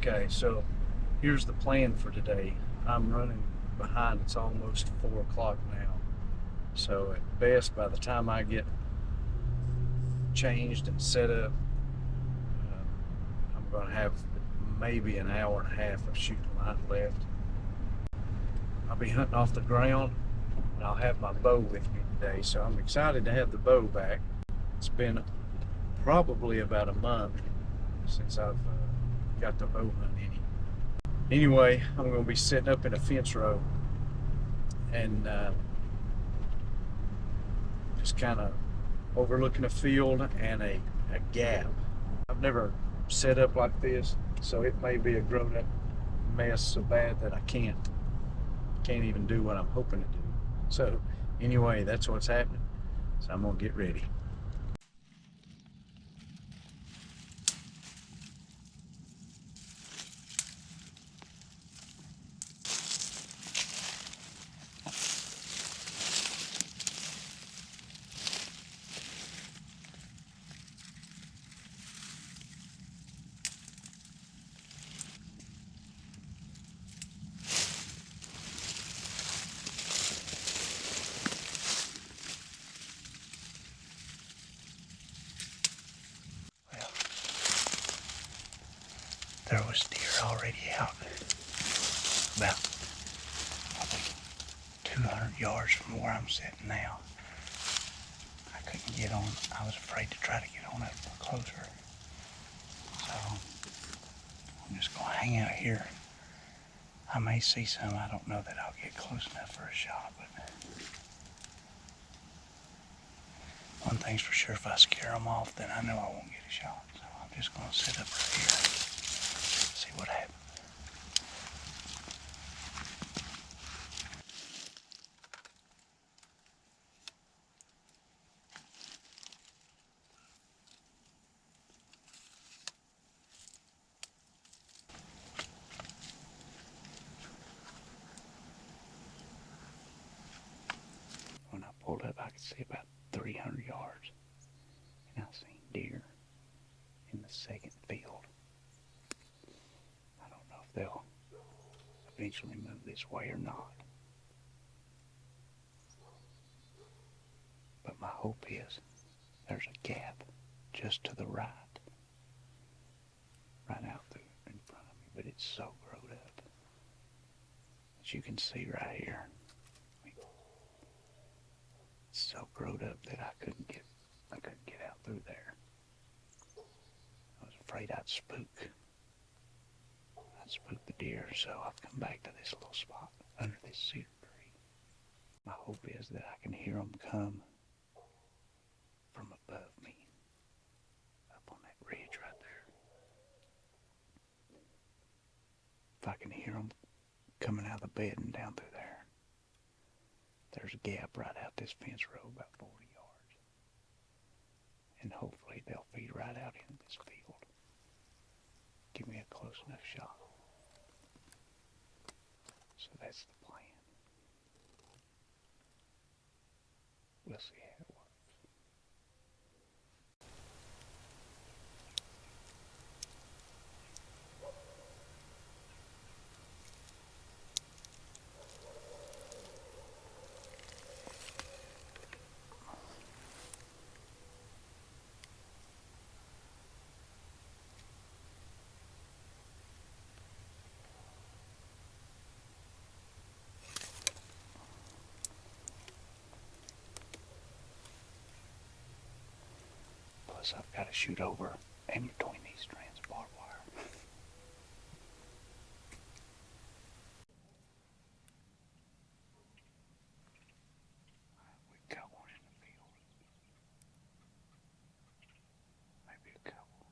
Okay, so here's the plan for today. I'm running behind. It's almost 4 o'clock now. So at best, by the time I get changed and set up, I'm going to have maybe an hour and a half of shooting light left. I'll be hunting off the ground, and I'll have my bow with me today. So I'm excited to have the bow back. It's been probably about a month since I've got the bow hunt in. Anyway, I'm going to be sitting up in a fence row and just kind of overlooking a field and a gap. I've never set up like this, so it may be a grown up mess so bad that I can't even do what I'm hoping to do. So anyway, that's what's happening. So I'm going to get ready. Well, there was deer already out about, I think, 200 yards from where I'm sitting now. I couldn't get on. I was afraid to try to get on it closer. So I'm just going to hang out here. I may see some. I don't know that I'll get close enough for a shot, but one thing's for sure, if I scare them off, then I know I won't get a shot. So I'm just going to sit up right here and see what happens. When I pulled up, I could see about 300 yards, and I seen deer in the second field. I don't know if they'll eventually move this way or not, but my hope is there's a gap just to the right out through in front of me, but it's so growed up, as you can see right here. It's so growed up that I couldn't get out through there. I was afraid I'd spook the deer, so I've come back to this little spot under this cedar tree. My hope is that I can hear them come from above me, up on that ridge right there. If I can hear them coming out of the bed and down through there, there's a gap right out this fence row about 40 yards. And hopefully they'll feed right out into this field. Give me a close enough shot. So that's the plan. We'll see how it works. Plus I've got to shoot over in between these strands of barbed wire. We've got one in the field. Maybe a couple.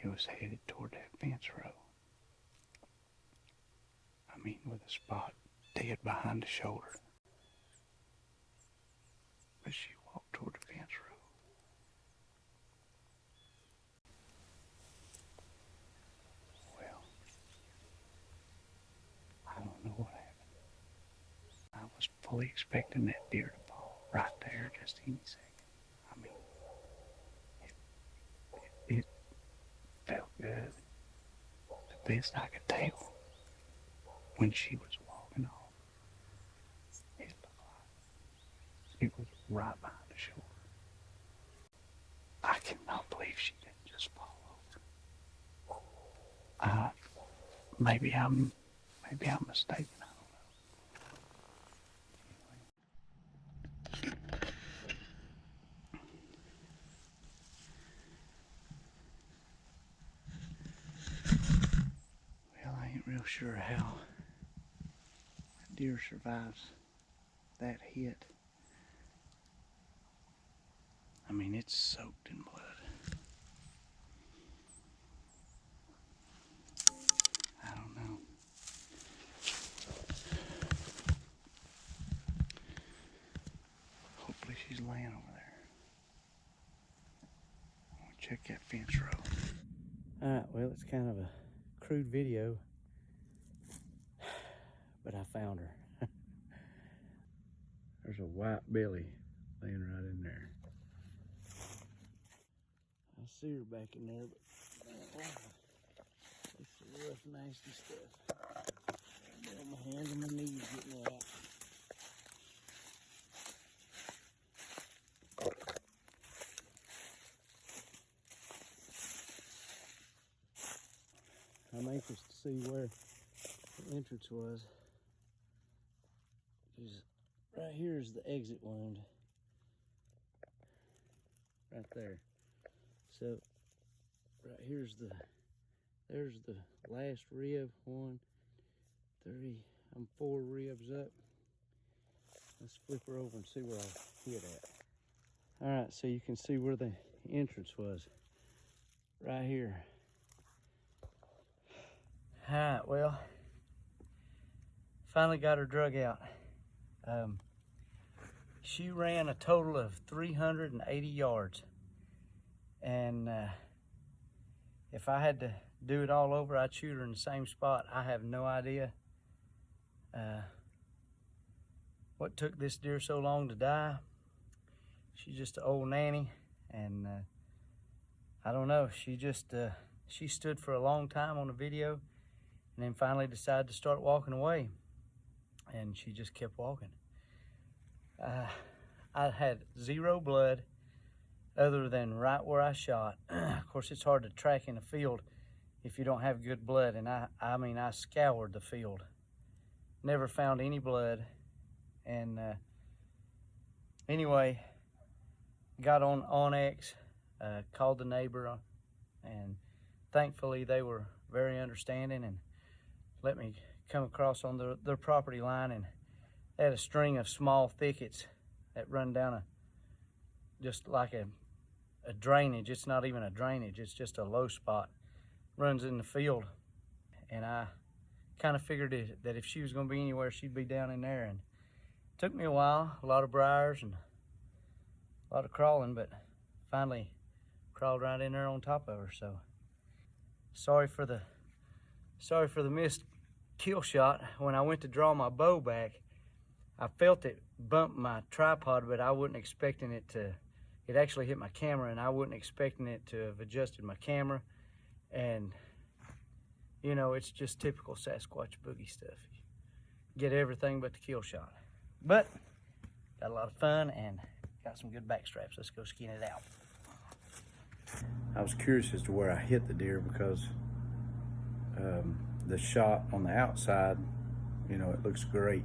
It was headed toward that fence row. I mean, with a spot dead behind the shoulder. But she walked toward the fence row. Well, I don't know what happened. I was fully expecting that deer to fall right there just any second. I mean, it felt good. The best I could tell. When she was walking off, it looked like it was right behind the shoulder. I cannot believe she didn't just fall over. Maybe I'm mistaken. I don't know. Well, I ain't real sure how a deer survives that hit. I mean, it's soaked in blood. I don't know. Hopefully she's laying over there. I'm gonna check that fence row. Alright, well, it's kind of a crude video, but I found her. There's a white belly laying right in there. I see her back in there, but it's the rough, nasty stuff. I'm on my hands and my knees getting her out. I'm anxious to see where the entrance was. Because right here is the exit wound. Right there. So right here's there's the last rib. 1, 3, I'm 4 ribs up. Let's flip her over and see where I hit at. All right, so you can see where the entrance was. Right here. All right, well, finally got her drug out. She ran a total of 380 yards. And if I had to do it all over, I'd shoot her in the same spot. I have no idea what took this deer so long to die. She's just an old nanny, and I don't know. She just she stood for a long time on the video, and then finally decided to start walking away, and she just kept walking. I had 0 blood other than right where I shot. Of course, it's hard to track in the field if you don't have good blood, and I mean, I scoured the field. Never found any blood, and anyway, got on onX, called the neighbor, and thankfully they were very understanding and let me come across on their property line, and they had a string of small thickets that run down just like a drainage. It's not even a drainage, it's just a low spot. Runs in the field. And I kind of figured that if she was going to be anywhere, she'd be down in there. And it took me a while, a lot of briars and a lot of crawling, but finally crawled right in there on top of her. So sorry for the missed kill shot. When I went to draw my bow back, I felt it bump my tripod, but I wasn't expecting it to. It actually hit my camera, and I wasn't expecting it to have adjusted my camera. And you know, it's just typical Sasquatch boogie stuff. You get everything but the kill shot. But got a lot of fun and got some good back straps. Let's go skin it out. I was curious as to where I hit the deer because the shot on the outside, you know, it looks great.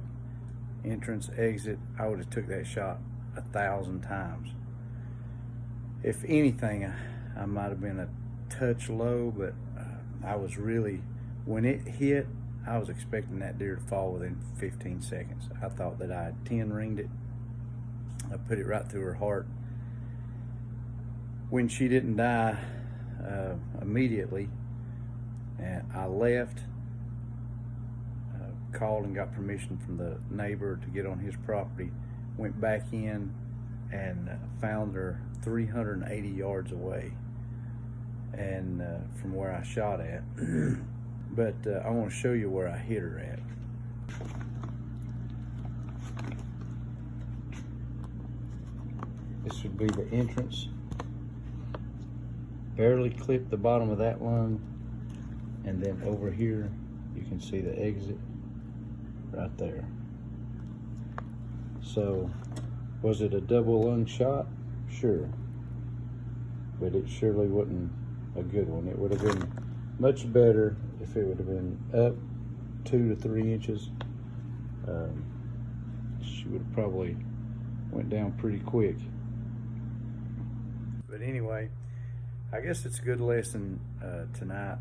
Entrance, exit, I would have took that shot 1,000 times. If anything, I might have been a touch low, but I was really, when it hit, I was expecting that deer to fall within 15 seconds. I thought that I had 10 ringed it. I put it right through her heart. When she didn't die, immediately, and I left, called and got permission from the neighbor to get on his property, went back in and found her 380 yards away, and from where I shot at. But I want to show you where I hit her at. This would be the entrance. Barely clipped the bottom of that lung, and then over here you can see the exit right there. So was it a double lung shot? Sure, but it surely wasn't a good one. It would have been much better if it would have been up 2 to 3 inches. She would have probably went down pretty quick. But anyway, I guess it's a good lesson tonight.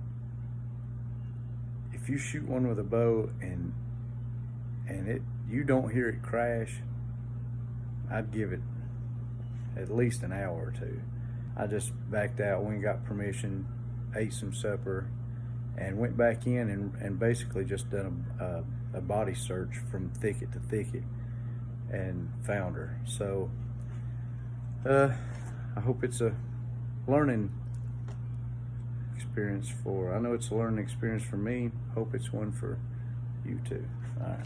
If you shoot one with a bow and you don't hear it crash, I'd give it at least an hour or two. I just backed out, went and got permission, ate some supper, and went back in and basically just done a body search from thicket to thicket and found her. So I hope it's a learning experience I know it's a learning experience for me. Hope it's one for you too. All right.